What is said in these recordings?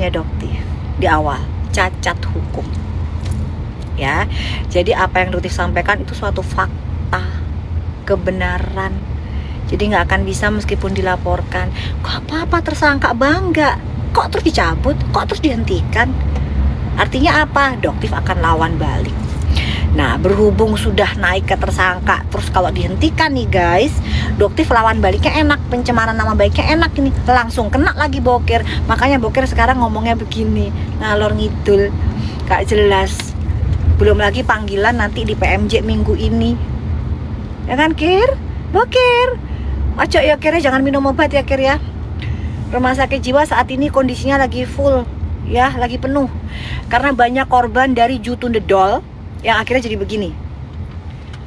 ngomongnya doktif di awal, cacat hukum. Ya, jadi apa yang doktif sampaikan itu suatu fakta, kebenaran. Jadi nggak akan bisa meskipun dilaporkan, kok apa-apa tersangka bangga, kok terus dicabut, kok terus dihentikan. Artinya apa? Doktif akan lawan balik. Nah, berhubung sudah naik ke tersangka, terus kalau dihentikan nih guys, doktif lawan baliknya enak, pencemaran nama baiknya enak ini, langsung kena lagi Boker. Makanya Boker sekarang ngomongnya begini, ngalor ngidul, gak jelas. Belum lagi panggilan nanti di PMJ minggu ini, ya kan Kir? Boker, ojo ya Kir, jangan minum obat ya Kir ya. Rumah sakit jiwa saat ini kondisinya lagi full, ya, lagi penuh. Karena banyak korban dari Ju to the Doll yang akhirnya jadi begini.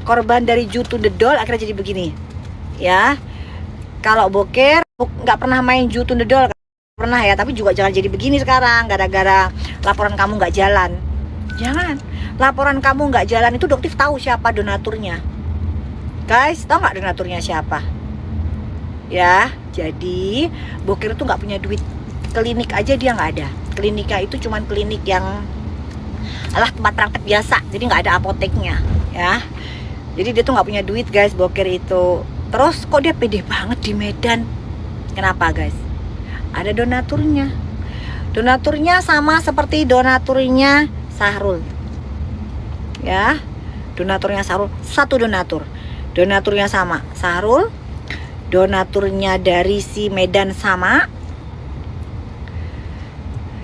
Korban dari Ju to the Doll akhirnya jadi begini, ya. Kalau Boker nggak pernah main Ju to the Doll, pernah ya, tapi juga jangan jadi begini sekarang gara-gara laporan kamu nggak jalan. Jangan, laporan kamu nggak jalan itu doktif tahu siapa donaturnya. Guys, tahu nggak donaturnya siapa? Ya, jadi Boker tuh nggak punya duit. Klinik aja dia nggak ada. Kliniknya itu cuman klinik yang tempat praktek biasa, jadi nggak ada apoteknya, ya. Jadi dia tuh nggak punya duit guys, Boker itu. Terus kok dia pede banget di Medan? Kenapa guys? Ada donaturnya. Donaturnya sama seperti donaturnya Sahrul, ya. Donaturnya Sahrul, satu donatur. Donaturnya sama Sahrul. Donaturnya dari si Medan sama,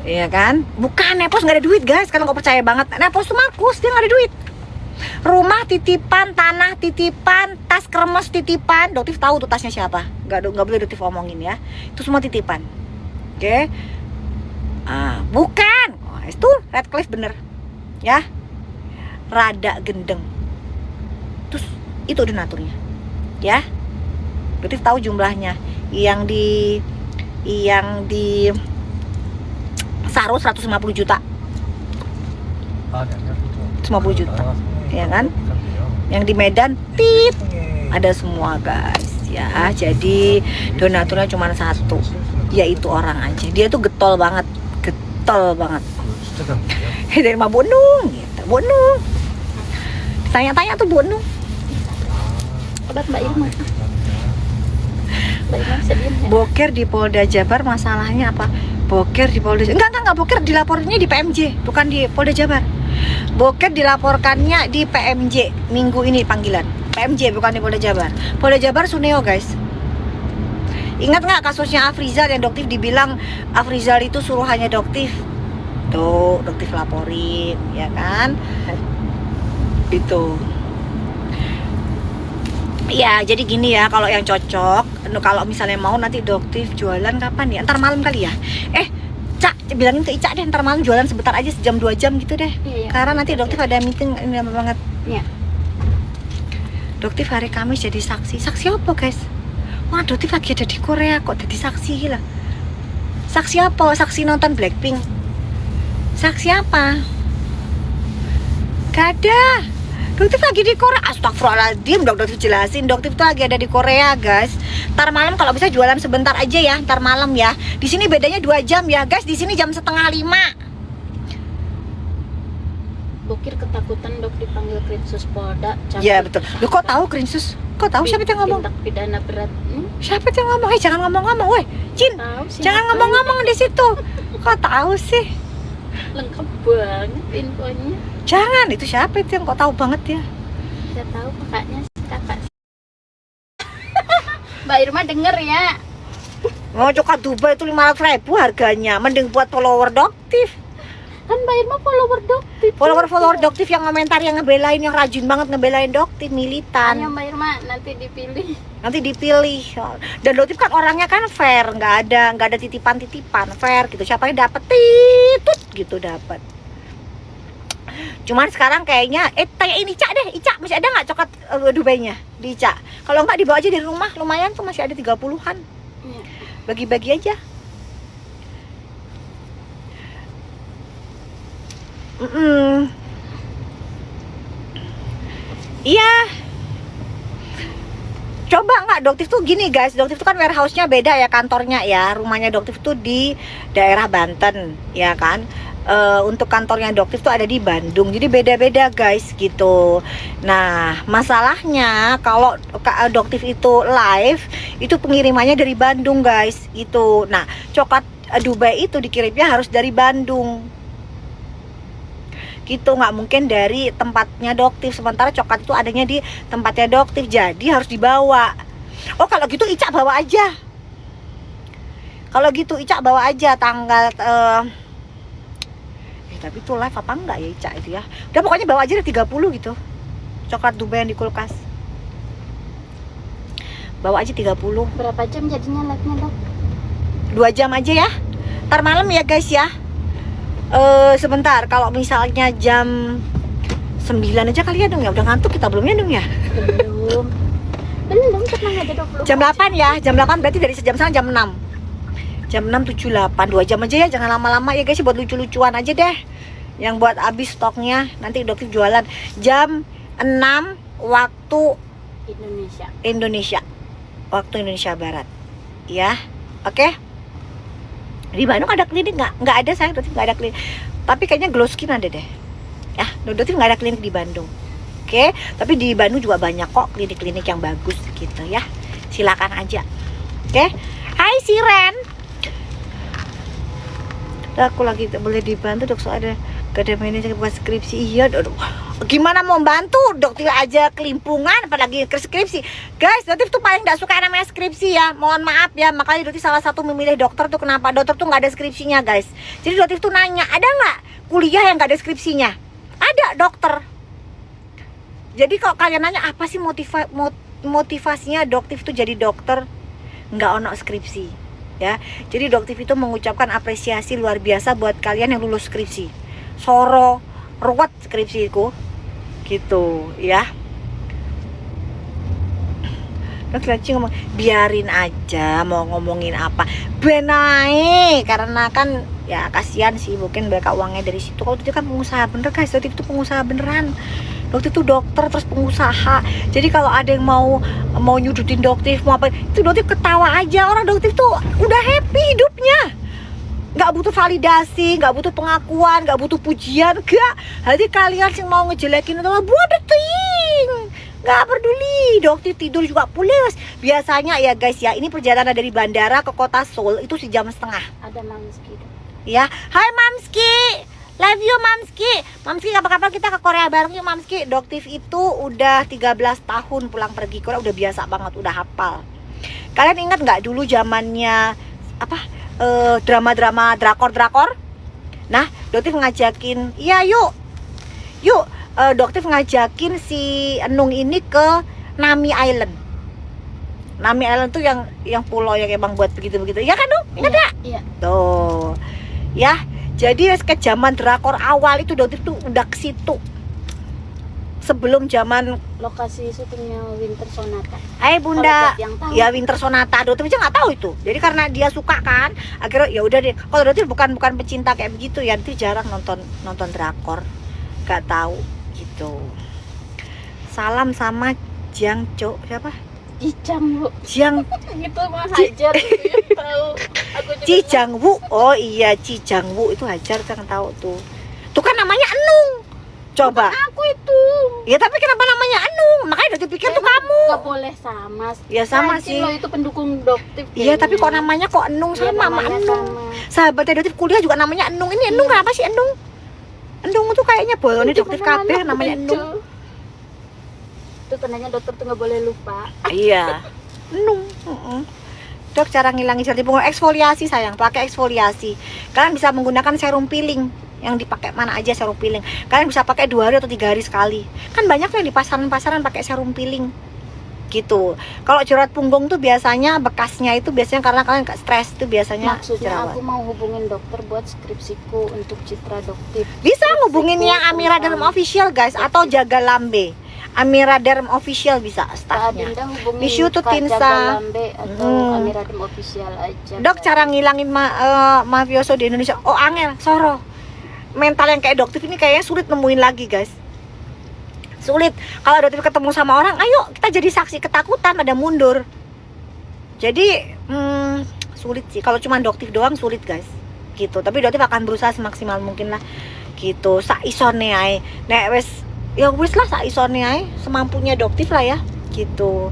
ya kan? Bukan, Nepos nggak ada duit guys. Kalau nggak percaya banget, Nepos tuh Markus, dia nggak ada duit. Rumah titipan, tanah titipan, tas kremes titipan. Doktif tahu tuh tasnya siapa. Nggak boleh doktif omongin ya. Itu semua titipan. Oke? Bukan. Oh, itu Redcliffe bener, ya. Rada gendeng. Terus itu donaturnya, ya. Doktif tahu jumlahnya. Yang di Sahrul 150 juta. 150 juta, ya kan? Yang di Medan tit ada semua guys, ya. Jadi donaturnya cuma satu, yaitu orang aja. Dia tuh getol banget. Dari rumah Bu Nung gitu. Bu Nung tanya-tanya tuh Bu Nung, obat Mbak Irma. Boker di Polda Jabar masalahnya apa? Boker di Polda Jabar. Enggak, Boker dilapornya di PMJ, bukan di Polda Jabar. Boker dilaporkannya di PMJ minggu ini panggilan. PMJ bukan di Polda Jabar. Polda Jabar Suneo guys. Ingat nggak kasusnya Afrizal yang doktif dibilang Afrizal itu suruhannya doktif? Tuh, doktif laporin, ya kan? Itu. Ya, jadi gini ya, kalau yang cocok, kalau misalnya mau nanti doktif jualan kapan ya? Ntar malam kali ya? Cak, bilangin ke Ica deh, ntar malam jualan sebentar aja, sejam 2 jam gitu deh. Iya. Karena nanti doktif ada meeting, ini lama banget. Iya. Doktif hari Kamis jadi saksi. Saksi apa guys? Wah, doktif lagi ada di Korea kok jadi saksi lah. Saksi apa? Saksi nonton Blackpink. Saksi apa? Gak ada. Doktif lagi di Korea. Astagfirullahaladzim, doktif jelasin. Doktif tuh lagi ada di Korea guys. Ntar malam kalau bisa jualan sebentar aja ya. Ntar malam ya. Di sini bedanya 2 jam ya guys. Di sini jam 4:30. Bokir ketakutan dok dipanggil Krinsus Polda. Iya betul. Lu kok tahu Krinsus? Kok tahu siapa yang ngomong? Tindak pidana berat. Siapa yang ngomong? Jangan ngomong-ngomong, woi. Cin. Jangan ngomong-ngomong di situ. Kok tahu sih? Lengkap banget infonya. Jangan, itu siapa itu yang kok tahu banget ya? Saya tahu kakaknya kakak. Mbak Irma denger ya. Mau coklat Dubai itu 500.000 harganya. Mending buat follower doktif. Kan Mbak Irma follower doktif. Follower doktif yang komentar, yang ngebelain, yang rajin banget ngebelain doktif, militan. Ayo Mbak Irma nanti dipilih. Nanti dipilih. Dan doktif kan orangnya kan fair, nggak ada titipan fair gitu. Siapa yang dapet titut gitu dapat. Cuman sekarang kayaknya tanyain Ica deh. Ica masih ada nggak coklat Dubainya di Ica? Kalau nggak dibawa aja dari rumah, lumayan tuh masih ada 30-an. Bagi-bagi aja. Iya. Coba nggak Kak Doktif tuh gini guys, Doktif tuh kan warehouse-nya beda ya, kantornya ya. Rumahnya Doktif tuh di daerah Banten, ya kan. Untuk kantornya Doktif tuh ada di Bandung, jadi beda-beda guys gitu. Nah masalahnya kalau Doktif itu live, itu pengirimannya dari Bandung guys gitu. Nah coklat Dubai itu dikirimnya harus dari Bandung gitu, nggak mungkin dari tempatnya Doktif. Sementara coklat itu adanya di tempatnya Doktif, jadi harus dibawa. Oh kalau gitu Ica bawa aja. Kalau gitu Ica bawa aja tanggal tapi itu live apa enggak ya Ica itu ya. Udah pokoknya bawa aja deh 30 gitu. Coklat Dubai yang di kulkas. Bawa aja 30. Berapa jam jadinya live-nya, Dok? 2 jam aja ya. Ntar malam ya guys ya. Sebentar, kalau misalnya jam 9 aja kali ya dong ya. Udah ngantuk kita belum ya dong ya? Belum, tenang aja 20. Jam 8 ya. Jam 8 berarti dari sejam sana jam 6. Jam 6, 7, 8, 2 jam aja ya, jangan lama-lama ya guys, buat lucu-lucuan aja deh. Yang buat habis stoknya, nanti Doktif jualan jam 6 waktu Indonesia. Waktu Indonesia Barat. Ya, oke? Di Bandung ada klinik nggak? Nggak ada sayang, Doktif nggak ada klinik. Tapi kayaknya Glow Skin ada deh. Ya, Doktif nggak ada klinik di Bandung. Oke, tapi di Bandung juga banyak kok klinik-klinik yang bagus gitu ya. Silakan aja. Oke? Hai Siren. Aku lagi boleh dibantu dok, soalnya gak ada manajer buat skripsi. Iya aduh, gimana mau bantu Doktif aja kelimpungan apalagi ke skripsi. Guys, Doktif tuh paling gak suka namanya skripsi ya, mohon maaf ya. Makanya Doktif salah satu memilih dokter tuh kenapa, dokter tuh gak ada skripsinya guys. Jadi Doktif tuh nanya, ada gak kuliah yang gak ada skripsinya? Ada dokter. Jadi kalau kalian nanya apa sih motivasinya Doktif tuh jadi dokter, nggak ono skripsi ya. Jadi Doktif itu mengucapkan apresiasi luar biasa buat kalian yang lulus skripsi. Soro ruwet skripsiku gitu ya. Dokter ngomong biarin aja mau ngomongin apa, benai, karena kan ya kasihan sih, mungkin mereka uangnya dari situ. Kalau itu kan pengusaha bener guys, Doktif itu pengusaha beneran. Doktif itu dokter terus pengusaha. Jadi kalau ada yang mau nyudutin Doktif, mau apa, itu Doktif ketawa aja. Orang Doktif tuh udah happy hidupnya, nggak butuh validasi, nggak butuh pengakuan, nggak butuh pujian, enggak. Jadi kalian yang mau ngejelekin itu buat deting, nggak peduli. Doktif tidur juga pulas. Biasanya ya guys ya, ini perjalanan dari bandara ke kota Seoul itu 1,5 jam. Ada Mamski ya. Hai Mamski, love you Mamski. Mamski kapan-kapan kita ke Korea bareng yuk Mamski. Doktif itu udah 13 tahun pulang pergi Korea, udah biasa banget, udah hafal. Kalian ingat nggak dulu zamannya apa, drama-drama drakor? Nah, Doktif ngajakin, iya yuk Doktif ngajakin si Enung ini ke Nami Island. Nami Island tuh yang pulau yang emang buat begitu-begitu. Ya kan, Dong? Ingat ya? Iya. Tuh. Ya, jadi ke zaman drakor awal itu Doktif tuh udah ke situ. Sebelum zaman Lokasi syutingnya Winter Sonata. Bunda, Kalau yang tahu. ya Winter Sonata, Doktif aja nggak tahu itu. Jadi karena dia suka kan, akhirnya ya udah deh. Kalau Doktif bukan pecinta kayak begitu ya, nanti jarang nonton drakor, nggak tahu gitu. Salam sama Jiang Cho, siapa? Icang, Bu. Jiang Itu mah Hajar gitu ya, tahu. Aku juga Ci Jangwoo. Oh iya, Ci Jangwoo itu Hajar kan tahu tuh. Tuh kan namanya Enung. Coba. Bukan aku itu. Ya tapi kenapa namanya Enung? Makanya udah dipikir tuh kamu. Gak boleh sama. Ya sama Rajin sih. Lo itu pendukung Doktif. Iya tapi kok namanya kok Enung Iya, sama namanya Enung. sama. Sahabatnya Doktif kuliah juga namanya Enung. Ini Enung kenapa sih Enung? Enung tuh kayaknya bolone Doktif KB namanya Enung. Itu tandanya dokter tuh nggak boleh lupa. Iya. Enung. Dok, cara ngilangin sel tipu, eksfoliasi sayang, pakai eksfoliasi. Kalian bisa menggunakan serum peeling yang dipakai mana aja, serum peeling. Kalian bisa pakai 2 hari atau 3 hari sekali. Kan banyak tuh yang di pasaran-pasaran pakai serum peeling. Gitu. Kalau jerawat punggung tuh biasanya bekasnya itu biasanya karena kalian nggak stres tuh biasanya Maksudnya jerawat. aku mau hubungin dokter buat skripsiku untuk Citra Doktif. Bisa ngubungin yang Amira Derm Official guys, atau Jaga Lambe. Amira Derm Official bisa Kak staffnya. Adinda hubungin Miss you to Kak Tinsa. Jaga Lambe atau Amira Dem Official aja. Dok, cara ngilangin mafioso di Indonesia. Oh, angel, soro. Mental yang kayak Doktif ini kayaknya sulit nemuin lagi, guys. Sulit. Kalau Doktif ketemu sama orang, ayo kita jadi saksi ketakutan, ada mundur. Jadi sulit sih. Kalau cuma doktif doang sulit guys. Gitu. Tapi doktif akan berusaha semaksimal mungkin lah. Gitu. Sak isone ae. Nek wis ya wis lah sak isone ae, semampunya doktif lah ya. Gitu.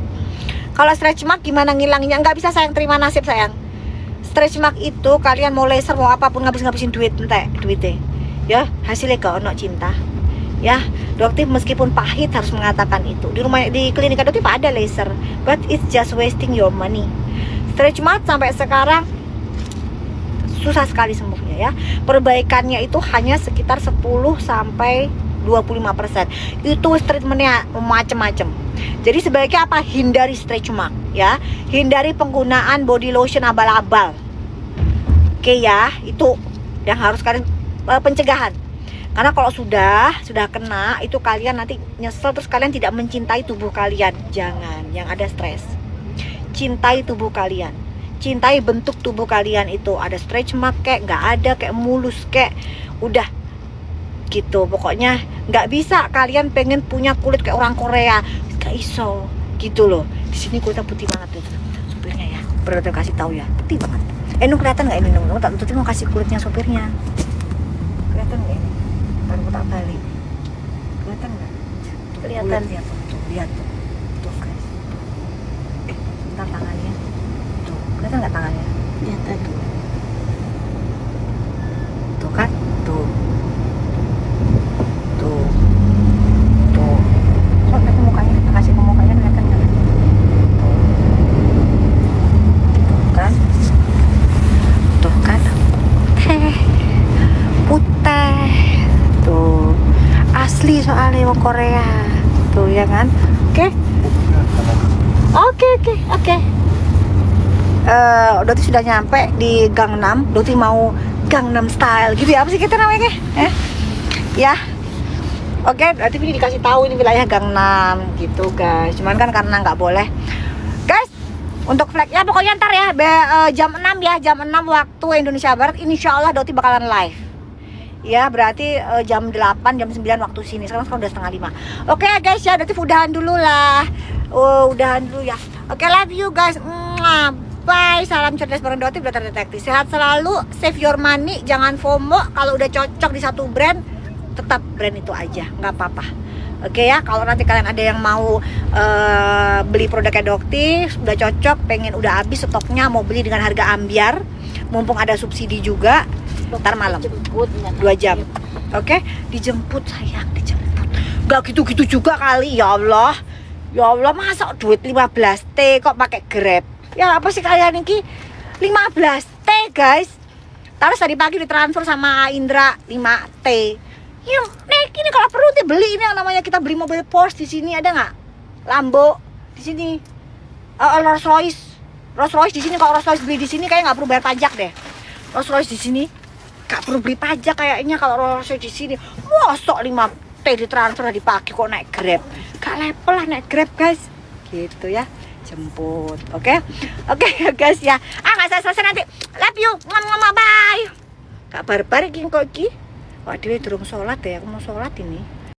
Kalau stretch mark gimana ngilanginnya? Nggak bisa sayang, terima nasib sayang. Stretch mark itu kalian mau laser mau apapun ngabisin duit entek duitnya. Ya, hasilnya gak ono cinta. Ya, doktif meskipun pahit harus mengatakan itu. Di rumah di klinik doktif ada laser, but it's just wasting your money. Stretch mark sampai sekarang susah sekali sembuhnya ya. Perbaikannya itu hanya sekitar 10 sampai 25%. Itu treatmentnya macam-macam. Jadi sebaiknya apa? Hindari stretch mark ya. Hindari penggunaan body lotion abal-abal. Oke ya, itu yang harus kalian pencegahan. Karena kalau sudah kena itu kalian nanti nyesel terus kalian tidak mencintai tubuh kalian. Jangan, yang ada stres. Cintai tubuh kalian. Cintai bentuk tubuh kalian itu. Ada stretch mark kayak nggak ada, kayak mulus kayak udah gitu. Pokoknya nggak bisa kalian pengen punya kulit kayak orang Korea. Gak iso gitu loh. Di sini kulitnya putih banget tuh supirnya ya. Berarti kasih tahu ya, putih banget. Nung kelihatan nggak ini Nung? Tak tutup mau kasih kulitnya sopirnya. Kelihatan nggak ini? Baru tak balik. Kelihatan nggak? Kelihatan. Lihat tuh. Tuh guys. Sebentar tangannya. Tuh, kelihatan nggak tangannya? Kelihatan. Tuh kan? Tuh. Tuh. Tuh. Kok lihat mukanya? Kasih ke mukanya kelihatan nggak? Tuh. Tuh kan? Tuh kan? Putih. Tuh. Asli soalnya wong Korea. Tuh ya kan? Oke. Oke. Doti sudah nyampe di Gangnam. Doti mau Gangnam Style gitu ya. Apa sih kita namanya? Ya. Oke, berarti ini dikasih tahu ini wilayah Gangnam gitu guys. Cuman kan karena nggak boleh. Guys, untuk flagnya pokoknya ntar ya jam 6 ya, jam 6 waktu Indonesia Barat. Insya Allah Doti bakalan live. Ya berarti jam 8, jam 9 waktu sini. Sekarang udah setengah 5. Oke guys ya, Doti udahan dulu lah. Udahan dulu ya. Oke, love you guys. Bye. Salam cerdas bareng Doti, Dokter Detektif. Sehat selalu, save your money, jangan FOMO. Kalau udah cocok di satu brand, tetap brand itu aja, nggak apa-apa. Oke ya, kalau nanti kalian ada yang mau beli produknya Dokti, udah cocok, pengen udah habis stoknya, mau beli dengan harga ambiar, mumpung ada subsidi juga, ntar malam 2 jam. Oke, dijemput sayang, dijemput. Gak gitu-gitu juga kali, ya Allah. Ya Allah, masa duit 15T kok pakai Grab? Ya apa sih kalian ini? 15T guys. Terus tadi pagi ditransfer sama Indra 5T. Ya, nek ini kalau perlu beli ini yang namanya kita beli mobil Porsche di sini ada nggak? Lambo di sini, Rolls Royce di sini. Kalau Rolls Royce beli di sini kayak nggak perlu bayar pajak deh. Rolls Royce di sini nggak perlu beli pajak kayaknya kalau Rolls Royce di sini. Mosok 5T ditransfer dipakai kok naik Grab? Gak level lah naik Grab guys. Gitu ya, jemput. Oke guys ya. Nggak selesai nanti. Love you, mama bye. Gak barbar iki kok iki. Wah, dia durung sholat ya, aku mau sholat ini.